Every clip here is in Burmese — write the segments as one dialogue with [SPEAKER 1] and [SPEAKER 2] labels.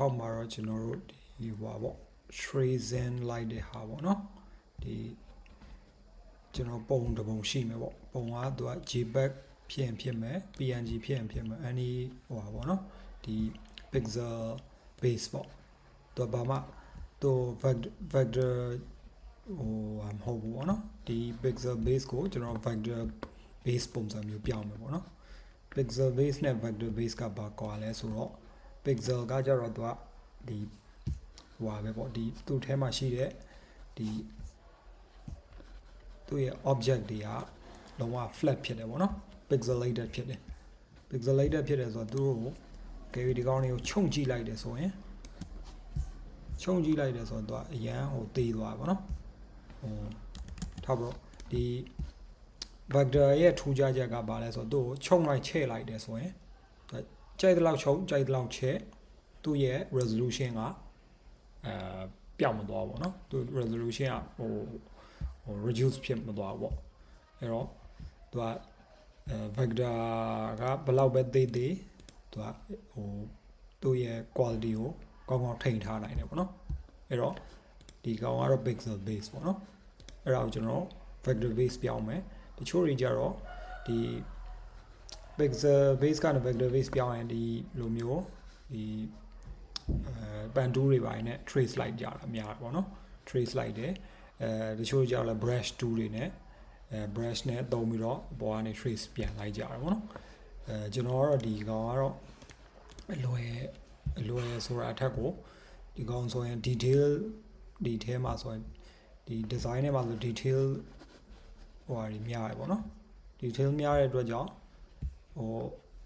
[SPEAKER 1] ထောက်မှာတော့ကျွန်တော်တို့ဒီဟိုပါပေါ့ tracing လိုက်တဲ့ဟာပေါ့နော်ဒီကျွန်တော်ပုံတစ်ပုံရှိမယ်ပေါ့ပုံကသူက JPEG ဖြစ်မယ် PNG ဖြစ်မယ်any ဟိုပါပေါ့နော်ဒီ pixel base ပေါ့သူဘာမှသူ vector ဟိုမဟုတ်ဘူးပေါ့နော်ဒီ pixel base ကိုကျွန်တော် vector base ပုံစံမျိုးပြောင်းမယ်ပေါ့နော် pixel base နဲ့ vector base ကဘာကွာလဲဆိုတော့ pixel ကကြတော့သူကဒီဟိုပါပဲပေါ့ဒီသူ့ထဲမှာရှိတဲ့ဒီသူ့ရဲ့ object တွေကလုံးဝ flat ဖြစ်တယ်ပေါ့နော် pixelated ဖြစ်တယ် pixelated ဖြစ်တယ်ဆိုတော့သူတို့ကိုဒီကောင်တွေကိုခြုံကြည့်လိုက်တယ်ဆိုရင်ခြုံကြည့်လိုက်တယ်ဆိုတော့သူကအရန်ဟိုတေးသွားပါပေါ့နော်ဟိုထားပါတော့ဒီ vector ရဲ့ထူးခြားချက်ကဘာလဲဆိုတော့သူ့ကိုခြုံလိုက်ချဲ့လိုက်တယ်ဆိုရင်ကြိုက်တဲ့လောက်ခြုံကြိုက်တဲ့လောက်ချဲ့သူ့ရဲ့ resolution ကပျောက်မသွားဘူးเนาะသူ resolution ကဟို reduce ဖြစ်မသွားဘူးပေါ့အဲ့တော့သူကvector ကဘယ်လောက်ပဲသေးသေးသူကဟိုသူ့ရဲ့ quality ကိုကောင်းကောင်းထိန်းထားနိုင်တယ်ပေါ့နော်အဲ့တော့ဒီကောင်ကတော့ pixel base ပေါ့နော်အဲ့ဒါကိုကျွန်တော် vector base ပြောင်းမယ်တချို့တွေကြတော့ဒီ pixel base ကနေ vector base ပြောင်းရင်ဒီလိုမျိုးဒီpan tool တွေပိုင်းနဲ့ trace လိုက်ကြတာများပေါ့နော် trace လိုက်တယ်တချို့ကြတော့ brush tool တွေနဲ့brush နဲ့သုံးပြီးတော့အပေါ်ကနေ trace ပြန်လိုက်ကြတာပေါ့နော်ကျွန်တော်ကတော့ဒီကောင်ကတော့အလွယ်ဆိုတာအထက်ကိုဒီကောင်ဆိုရင် detail ဒီထဲမှာဆိုရင်ဒီ design ထဲမှာဆို detail ဟိုဟာတွေများတယ်ပေါ့နော် detail များတဲ့အတွက်ကြောင့်ဟို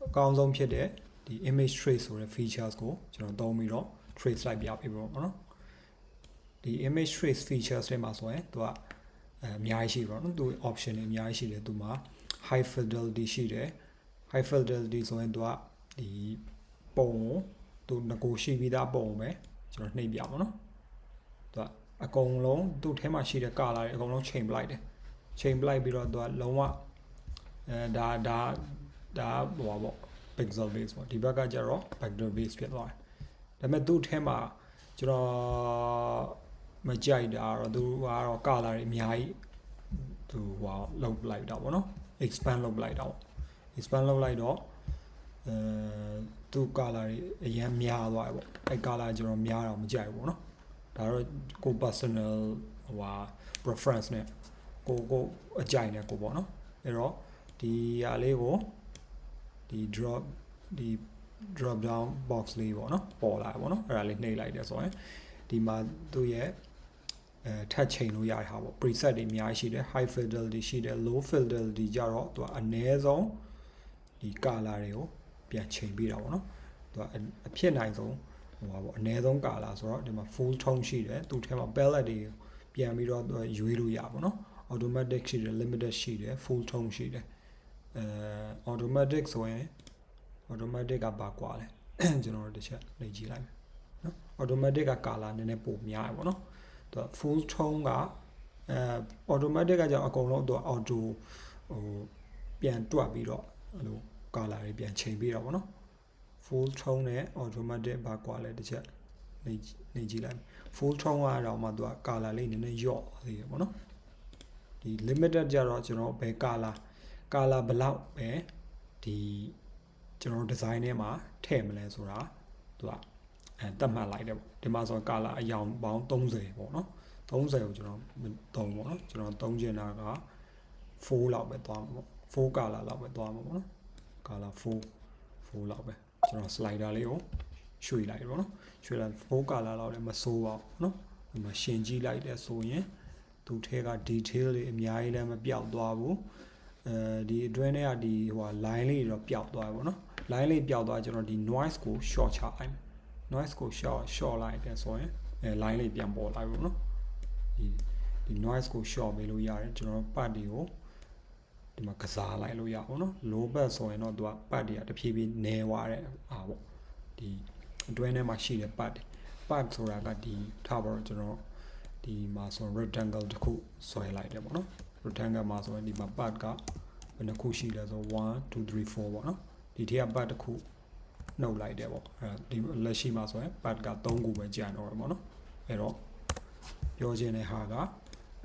[SPEAKER 1] အကောင်းဆုံးဖြစ်တဲ့ဒီ image trace ဆိုတဲ့ features ကိုကျွန်တော်သုံးပြီးတော့ trace လိုက်ပြပေးပေါ့နော်ဒီ image trace features တွေမှာဆိုရင်သူကအများကြီးရှိပါတော့သူ option တွေအများကြီးရှိတယ်သူမှာ high fidelity ရှိတယ် high fidelity ဆိုရင်သူကဒီပုံသူငကိုရှိပြီးသားပုံပဲကျွန်တော်နှိပ်ပြပါတော့သူကအကုန်လုံးသူ့ထဲမှာရှိတဲ့ color တွေအကုန်လုံးချိန်ပလိုက်တယ်ချိန်ပလိုက်ပြီးတော့သူကလုံးဝဒါဟိုပါပေါ့ pixel base ပေါ့ဒီဘက်ကကျတော့ vector base ဖြစ်သွားတယ်ဒါပေမဲ့သူ့ထဲမှာကျွန်တော်မကြိုက်တာတော့သူကတော့ color တွေအများကြီးသူဟိုလောက်လိုက်တာပေါ့နော် expand လုပ်လိုက်တာပေါ့ expand လုပ်လိုက်တော့သူ color တွေအရင်များသွားတယ်ပေါ့အဲ color ကျွန်တော်များတော့မကြိုက်ဘူးပေါ့နော်ဒါတော့ကို personal ဟိုဟာ preference နဲ့ကိုအကြိုက်နဲ့ကိုပေါ့နော်အဲ့တော့ဒီဟာလေးကိုဒီ drop down box လေးပေါ့နော်ပေါ်လာပေါ့နော်အဲ့ဒါလေးနှိပ်လိုက်တယ်ဆိုရင်ဒီမှာသူ့ရဲ့touch ချိန်လို့ရတဲ့ဟာပေါ့ preset တွေအများကြီးရှိတယ် high fidelity ရှိတယ် low fidelity ကြတော့သူကအနည်းဆုံးဒီ color တွေကိုပြန်ချိန်ပေးတာပေါ့နော်သူကအဖြစ်နိုင်ဆုံးဟိုပါပေါ့အနည်းဆုံး color ဆိုတော့ဒီမှာ full tone ရှိတယ်သူ့ထဲမှာ palette တွေပြန်ပြီးတော့ရွေးလို့ရပါတော့ automatic ရှိတယ် limited ရှိတယ် full tone ရှိတယ်automatic ဆိုရင် automatic ကပါကွာလဲကျွန်တော်တို့တစ်ချက်လေ့ကြည့်လိုက်မယ်နော် automatic က color နည်းနည်းပိုများတယ်ပေါ့နော်သူ full tone ကautomatic ကကြောင့်အကုန်လုံးသူ auto ဟိုပြန်တွက်ပြီးတော့အဲ့လို color တွေပြန်ချိန်ပြီးတော့ပေါ့နော် full tone နဲ့ automatic ပါကွာလဲတစ်ချက်လေ့ကြည့်လိုက် full tone ကတော့မှသူက color လေးနည်းနည်းယော့သေးတယ်ပေါ့နော်ဒီ limited ကြတော့ကျွန်တော်ဘယ် color ဘယ်လောက်ပဲဒီကျွန်တော် design ထဲမှာထည့်မလဲဆိုတာသူကသတ်မှတ်လိုက်တယ်ပေါ့ဒီမှာဆို color အယောင်ပေါင်း30ပေါ့နော်30ကိုကျွန်တော်သုံးပေါ့နော်ကျွန်တော်သုံးချင်တာက4လောက်ပဲသွားမှာပေါ့4 color လောက်ပဲသွားမှာပေါ့နော် color 4လောက်ပဲကျွန်တော် slider လေးကိုရွှေ့လိုက်ပေါ့နော်ရွှေ့လိုက်4 color လောက်လည်းမစိုးပါဘူးနော်ဒီမှာရှင်းကြည့်လိုက်တဲ့ဆိုရင်သူထဲက detail တွေအများကြီးလည်းမပြောက်သွားဘူးဒီအတွင်းထဲကဒီဟို line လေးတွေတော့ပျောက်သွားပြီပေါ့နော် line လေးပျောက်သွားကျွန်တော်ဒီ noise ကို short ချလိုက်မယ် noise ကို short လိုက်တယ်ဆိုရင်line လေးပြန်ပေါ်လာပြီပေါ့နော်ဒီ noise ကို short ပေးလို့ရတယ်ကျွန်တော် part တွေကိုဒီမှာကစားလိုက်လို့ရပါဘောနော် low bass ဆိုရင်တော့သူက part တွေကတဖြည်းဖြည်းနည်းသွားတဲ့ဟာပေါ့ဒီအတွင်းထဲမှာရှိတဲ့ part တွေ part ဆိုတာကဒီထားပါတော့ကျွန်တော်ဒီမှာဆို rectangle တစ်ခုဆွဲလိုက်တယ်ပေါ့နော် rectangle မှာဆိုရင်ဒီမှာ part ကဘယ်နှခုရှိလဲဆို1 2 3 4ပေါ့နော်ဒီထဲက part တစ်ခု နှုတ်လိုက်တယ်ပေါ့ဒီလက်ရှိမှာဆိုရင် part က3ခုပဲကျန်တော့တယ်ပေါ့နော်အဲ့တော့ပြောချင်တဲ့ဟာက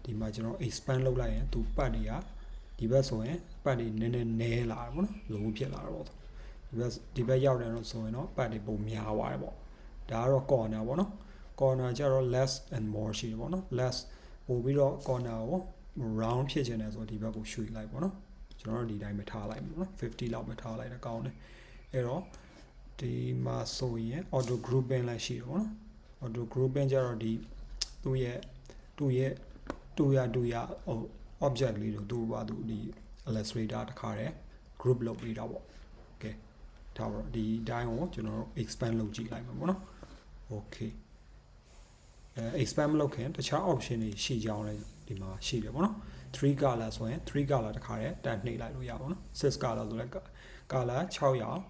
[SPEAKER 1] ဒီမှာကျွန်တော် expand လုပ်လိုက်ရင်သူ part တွေကဒီဘက်ဆိုရင် part တွေနည်းလာတယ်ပေါ့နော်လုံးဖြစ်လာတယ်ပေါ့ဒီဘက်ရောက်တယ်လို့ဆိုရင်တော့ part တွေပုံများသွားတယ်ပေါ့ဒါကတော့ corner ပေါ့နော် corner ကျတော့ less and more ရှိတယ်ပေါ့နော် less ပို့ပြီးတော့ corner ကို round ဖြစ်ချင်တယ်ဆိုတော့ဒီဘက်ကိုရွှေ့လိုက်ပေါ့နော်ကျွန်တော်တို့ဒီတိုင်းပဲထားလိုက်ပေါ့နော်50လောက်ပဲထားလိုက်တော့ကောင်းတယ်အဲ့တော့ဒီမှာဆိုရင် auto grouping လည်းရှိတယ်ပေါ့နော် auto grouping ကျတော့ဒီသူ့ရဲ့object လေးတို့သူ့ဘာသူဒီ illustrator တခါတည်း group လုပ်ပြီးတော့ပေါ့ okay ဒါတော့ဒီအတိုင်းကိုကျွန်တော်တို့ expand လုပ်ကြည့်လိုက်မှာပေါ့နော် okay expand မလုပ်ခင်တခြား option တွေရှိကြအောင်လည်းဒီမှာရှိတယ်ပေါ့နော်3 color ဆိုရင်3 color တခါတည်းတန်နှိပ်လိုက်လို့ရပါတော့နော်6 color ဆိုလည်း color 6ရောင်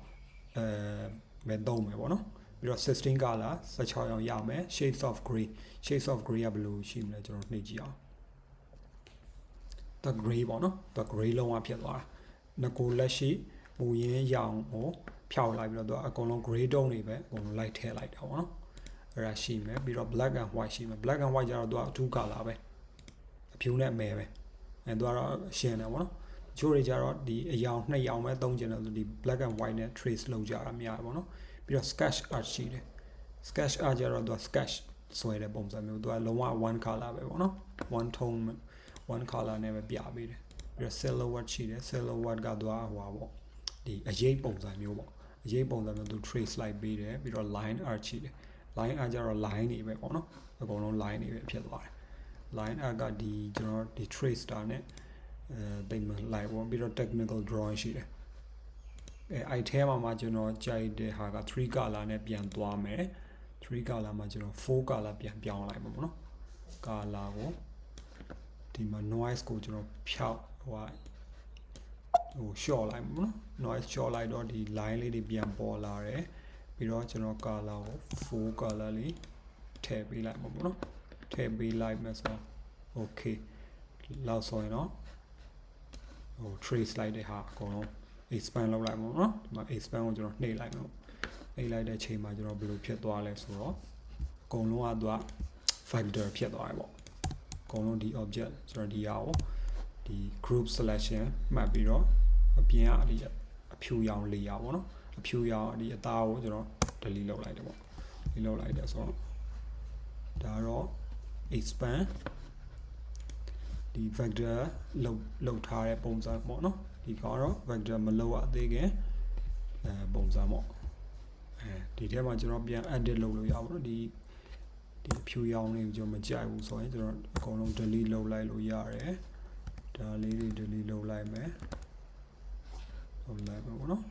[SPEAKER 1] မဲ့သုံးမယ်ပေါ့နော်ပြီးတော့16 color 16ရောင်ရမယ် shades of gray ကဘယ်လိုရှိမလဲကျွန်တော်နှိပ်ကြည့်အောင် the gray ပေါ့နော် the gray လုံးဝဖြစ်သွားတာငကိုလက်ရှိမူရင်းရောင်ကိုဖြောက်လိုက်ပြီးတော့သူအကုန်လုံး gray tone တွေပဲအကုန်လုံးလိုက်ထည့်လိုက်တာပေါ့နော်အဲ့ဒါရှိမယ်ပြီးတော့ black and white ရှိမယ် black and white ကျတော့သူက2 color ပဲအဖြူနဲ့အမဲပဲအဲသူကတော့ရှင်းတယ်ပေါ့နော်ချိုးတွေကျတော့ဒီအယောင်2ရောင်ပဲသုံးကျင်တယ်ဆိုဒီ black and white နဲ့ trace လုပ်ကြတာများတယ်ပေါ့နော်ပြီးတော့ sketch art ရှိတယ် sketch art ကျတော့သူက sketch ဆွဲတဲ့ပုံစံမျိုးသူကလုံးဝ1 color ပဲပေါ့နော်1 tone 1 color နဲ့ပဲပြပေးတယ်ပြီးတော့ silhouette ရှိတယ် silhouette ကသူကဟိုပါပေါ့ဒီအရေးပုံစံမျိုးပေါ့အရေးပုံစံမျိုးသူ trace လိုက်ပေးတယ်ပြီးတော့ line art ရှိတယ် line art ကျတော့ line တွေပဲပေါ့နော်အကုန်လုံး line တွေပဲဖြစ်သွားတယ် line art ကဒီကျွန်တော်ဒီ trace star နဲ့တိတ်မလိုက်ပေါ့ပြီးတော့ technical drawing ရှိတယ်အဲ့ထဲမှာကျွန်တော်ကြိုက်တဲ့ဟာက3 color နဲ့ပြန်သွားမယ်3 color မှာကျွန်တော်4 color ပြန်ပြောင်းလိုက်မှာပေါ့နော် color ကိုဒီမှာ noise ကိုကျွန်တော်ဖြောက်ဟို short လိုက်မှာပေါ့နော် noise short လိုက်တော့ဒီ line လေးတွေပြန်ပေါ်လာတယ်ပြီးတော့ကျွန်တော် color ကို4 color လေးထည့်ပေးလိုက်မှာပေါ့နော်ထည့်ပေးလိုက်မယ်ဆိုတော့ okay လောက်ဆိုရင်တော့trace လိုက်တဲ့ဟာအကုန်လုံး expand လုပ်လိုက်မှာပေါ့နော်ဒီမှာ expand ကိုကျွန်တော်နှိပ်လိုက်မှာနှိပ်လိုက်တဲ့ချိန်မှာကျွန်တော်ဘယ်လိုဖြစ်သွားလဲဆိုတော့အကုန်လုံးကသူက factor ဖြစ်သွားတယ်ပေါ့အကုန်လုံးဒီ object ကျွန်တော်ဒီဟာကိုဒီ group selection မှတ်ပြီးတော့အပြင်ကဒီအဖြူရောင် layer ပေါ့နော်အဖြူရောင်ဒီအသားကိုကျွန်တော် delete လုပ်လိုက်တယ်ပေါ့ delete လုပ်လိုက်တယ်ဆိုတော့ဒါတော့ expand ဒီ vector လောက်ထားတဲ့ပုံစံပေါ့နော်ဒီကတော့ vector မလောက်ရသေးခင်ပုံစံပေါ့ဒီထဲမှာကျွန်တော်ပြန် edit လုပ်လို့ရပါတော့ဒီဖြူရောင်လေးကိုကျွန်တော်မကြိုက်ဘူးဆိုရင်ကျွန်တော်အကုန်လုံး delete လုပ်လိုက်လို့ရတယ်ဒါလေးတွေ delete လုပ်လိုက်မယ်ပေါ့နော်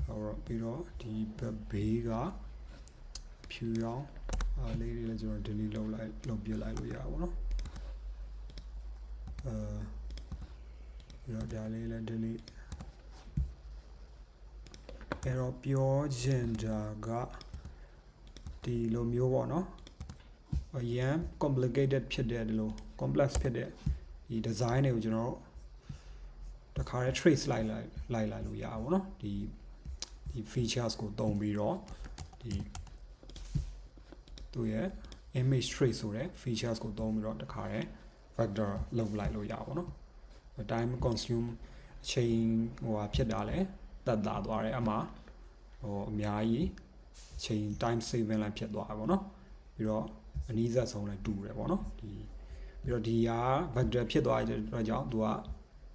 [SPEAKER 1] ဟောတော့ပြီးတော့ဒီဘေးကဖြူရောင်အားလေးတွေလည်းကျွန်တော် delete လုပ်ပြလိုက်လို့ရပါဘောနော်ပြီးတော့ဒါလေးလည်း delete အဲ့တော့ပြောချင်တာကဒီလိုမျိုးပေါ့နော်အရင် complicated ဖြစ်တဲ့ဒီလို complex ဖြစ်တဲ့ဒီ design တွေကိုကျွန်တော်တခါတည်း trace လိုက်လို့ရပါဘောနော်ဒီ features ကိုသုံးပြီးတော့ဒီသူရဲ့ image trace ဆိုတဲ့ features ကိုသုံးပြီးတော့တခါတည်း vector လုပ်လိုက်လို့ရပါဘောနော် time consume အချိန်ဟိုဟာဖြစ်တာလဲတက်တာသွားတယ်အမှအများကြီးအချိန် time saving လည်းဖြစ်သွားတယ်ပေါ့နော်ပြီးတော့အနည်းဆက်ဆုံးလည်းတူတယ်ပေါ့နော်ဒီပြီးတော့ဒီဟာ vector ဖြစ်သွားတဲ့အတွက်ကြောင့်သူက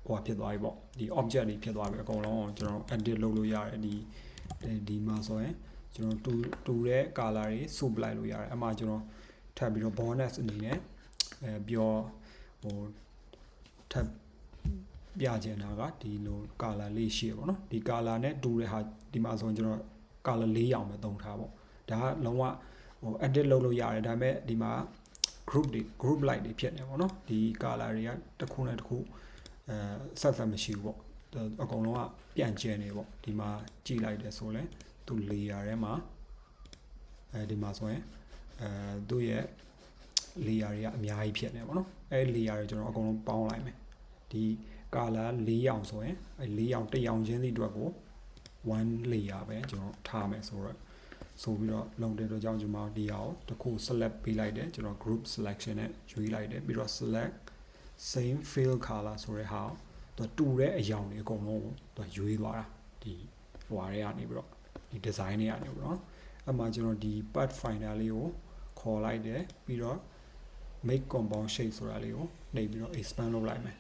[SPEAKER 1] ဟိုဖြစ်သွားပြီပေါ့ဒီ object တွေဖြစ်သွားပြီအကုန်လုံးကျွန်တော် edit လုပ်လို့ရတယ်ဒီမှာဆိုရင်ကျွန်တော်တူတဲ့ color တွေစုပလိုက်လို့ရတယ်အမှကျွန်တော်ထပ်ပြီးတော့ bonus အနေနဲ့ပြောဟိုထပ်ပြချင်တာကဒီလို color လေးရှိရပေါ့နော်ဒီ color နဲ့တူတဲ့ဟာဒီမှာဆိုရင်ကျွန်တော် color 4ရောင်ပဲသုံးထားပေါ့ဒါကလုံးဝဟို edit လုပ်လို့ရတယ်ဒါပေမဲ့ဒီမှာ group light တွေဖြစ်နေပေါ့နော်ဒီ color တွေကတစ်ခုနဲ့တစ်ခုဆက်မရှိဘူးပေါ့အကုန်လုံးကပြန့်ကျဲနေပေါ့ဒီမှာကြည့်လိုက်တယ်ဆိုလဲသူ layer ထဲမှာဒီမှာဆိုရင်သူ့ရဲ့ layer တွေကအများကြီးဖြစ်နေပေါ့နော်အဲ layer တွေကျွန်တော်အကုန်လုံးပေါင်းလိုက်မယ်ဒီ color 4ရောင်ဆိုရင်အဲ4ရောင်1ရောင်ချင်းစီအတွက်ကို one layer ပဲကျွန်တော်ထားမယ်ဆိုပြီးတော့လုံတဲ့တော့ကြောင့်ကျွန်တော်ဒီအောင်တစ်ခု select ပေးလိုက်တယ်ကျွန်တော် group selection နဲ့ရွေးလိုက်တယ်ပြီးတော့ select same fill color ဆိုတဲ့ဟာသူတူတဲ့အရာတွေအကုန်လုံးသူရွေးသွားတာဒီဟိုဟာတွေကနေပြီးတော့ဒီ design တွေကနေပြီးတော့အဲ့မှာကျွန်တော်ဒီ path finder လေးကိုခေါ်လိုက်တယ်ပြီးတော့ make compound shape ဆိုတာလေးကိုနှိပ်ပြီးတော့ expand လုပ်လိုက်မယ်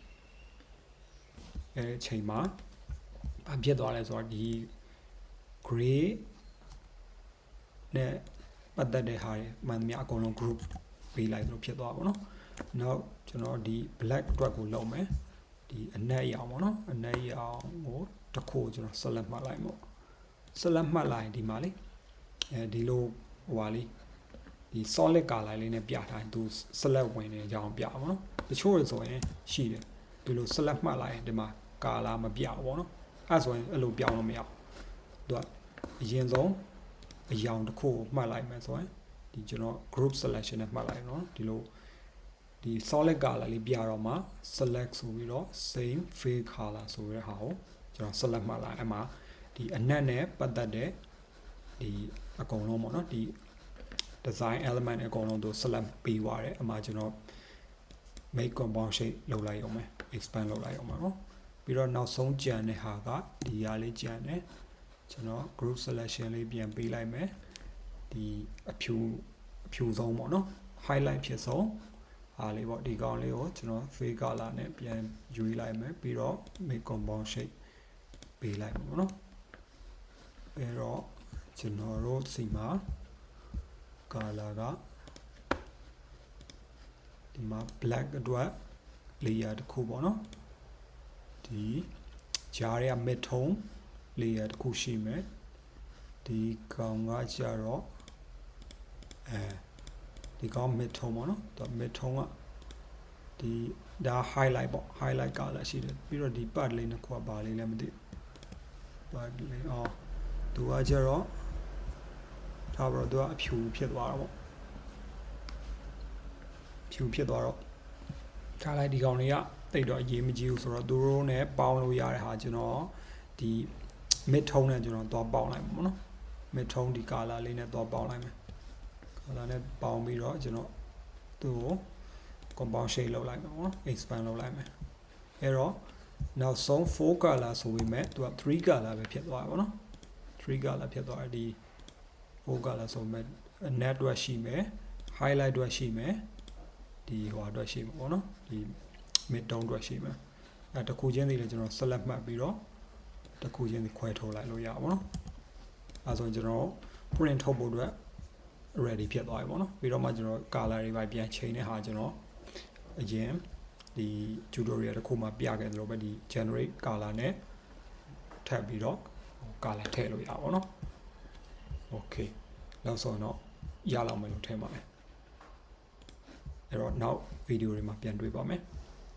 [SPEAKER 1] အဲ့ဒီအချိန်မှာအဖြစ်သွားလဲဆိုတော့ဒီ gray နဲ့ပတ်သက်တဲ့ဟာတွေမှန်သမျှအကုန်လုံး group ပေးလိုက်လို့ဖြစ်သွားပါတော့နောက်ကျွန်တော်ဒီ black အတွက်ကိုလုပ်မယ်ဒီအနက်ရောင်ပေါ့နော်အနက်ရောင်ကိုတစ်ခုကျွန်တော် select မှတ်လိုက်ပေါ့ select မှတ်လိုက်ဒီမှာလေအဲဒီလိုဟိုပါလေးဒီ solid color လေးနဲ့ပြထားရင်သူ select ဝင်နေကြအောင်ပြပါတော့တချို့တွေဆိုရင်ရှိတယ်ဒီလို select မှတ်လိုက်ရင်ဒီမှာ color မပြဘူးပေါ့နော်အဲ့ဆိုရင်အဲ့လိုပြောင်းလို့မရဘူးသူကအရင်ဆုံးအရောင်တစ်ခုကိုမှတ်လိုက်မယ်ဆိုရင်ဒီကျွန်တော် group selection နဲ့မှတ်လိုက်နော်ဒီလိုဒီ solid color လေးပြတော့မှ select ဆိုပြီးတော့ same fill color ဆိုတဲ့ဟာကိုကျွန်တော် select မှတ်လိုက်အဲ့မှာဒီအနက်နဲ့ပတ်သက်တဲ့ဒီအကုန်လုံးပေါ့နော်ဒီ design element အကုန်လုံးသူ select ပေးသွားတယ်အမှာကျွန်တော် make compound shape လုပ်လိုက်အောင်မယ် expand လုပ်လိုက်အောင်ပါနော်ပြီးတော့နောက်ဆုံးကြံတဲ့ဟာကဒီဟာလေးကြံတယ်ကျွန်တော် group selection လေးပြန်ပေးလိုက်မယ်ဒီအဖြူဆုံးပေါ့နော် highlight ဖြစ်ဆုံးဟာလေးပေါ့ဒီကောင်လေးကိုကျွန်တော် fade color နဲ့ပြန်ယူလိုက်မယ်ပြီးတော့ make compound shape ပေးလိုက်ပါပေါ့နော်အဲ့တော့ကျွန်တော်တို့စီမှာ color ကဒီမှာ black အတွက် layer တစ်ခုပေါ့နော်ဒီကြားရ mid tone layer တစ်ခုရှိမယ်ဒီကောင်ကကြတော့ဒီကောင် mid tone ပေါ့နော်သူ mid tone ကဒီဒါ highlight ပေါ့ highlight color ရှိတယ်ပြီးတော့ဒီ part လေးနှစ်ခုကဘာလေးလဲမသိ part လေးသူကကြတော့ဒါပြီးတော့သူကအဖြူဖြစ်သွားတာပေါ့ဖြူဖြစ်သွားတော့ထားလိုက်ဒီကောင်တွေကတိတ်တော့အရေးမကြီးဘူးဆိုတော့သူတို့ ਨੇ ပေါင်းလို့ရတဲ့ဟာကျွန်တော်ဒီ mid tone နဲ့ကျွန်တော်သွားပေါင်းလိုက်မှာပေါ့နော် mid tone ဒီ color လေးနဲ့သွားပေါင်းလိုက်မယ် color နဲ့ပေါင်းပြီးတော့ကျွန်တော်သူ့ကို compound shade လုပ်လိုက်မှာပေါ့နော် expand လုပ်လိုက်မယ်အဲ့တော့နောက်ဆုံး 4 color ဆိုပေမဲ့သူက3 color ပဲဖြစ်သွားတာပေါ့နော်3 color ဖြစ်သွားတယ်ဒီ 4 color ဆိုပေမဲ့ net အတွက်ရှိမယ် highlight အတွက်ရှိမယ်ဒီဟိုအတွက်ရှိမှာပေါ့နော်ဒီ mid tone အတွက်ရှိမယ်အဲတစ်ခုချင်းစီလည်းကျွန်တော် select မှတ်ပြီးတော့တစ်ခုချင်းစီခွဲထုတ်လိုက်လို့ရပါဘောနော်အဲဆိုရင်ကျွန်တော် print ထုတ်ဖို့အတွက် ready ဖြစ်သွားပြီပေါ့နော်ပြီးတော့မှကျွန်တော် color တွေပဲပြန်ချိန်တဲ့ဟာကျွန်တော်အရင်ဒီ tutorial တစ်ခုမှပြခဲ့သလိုပဲဒီ generate color နဲ့ထပ်ပြီးတော့ color ထည့်လို့ရပါဘောနော် okay နောက်ဆုံးတော့ရလောက်မယ်လို့ထင်ပါတယ်အဲ့တော့နောက်ဗီဒီယိုတွေမှာပြန်တွေ့ပါမယ်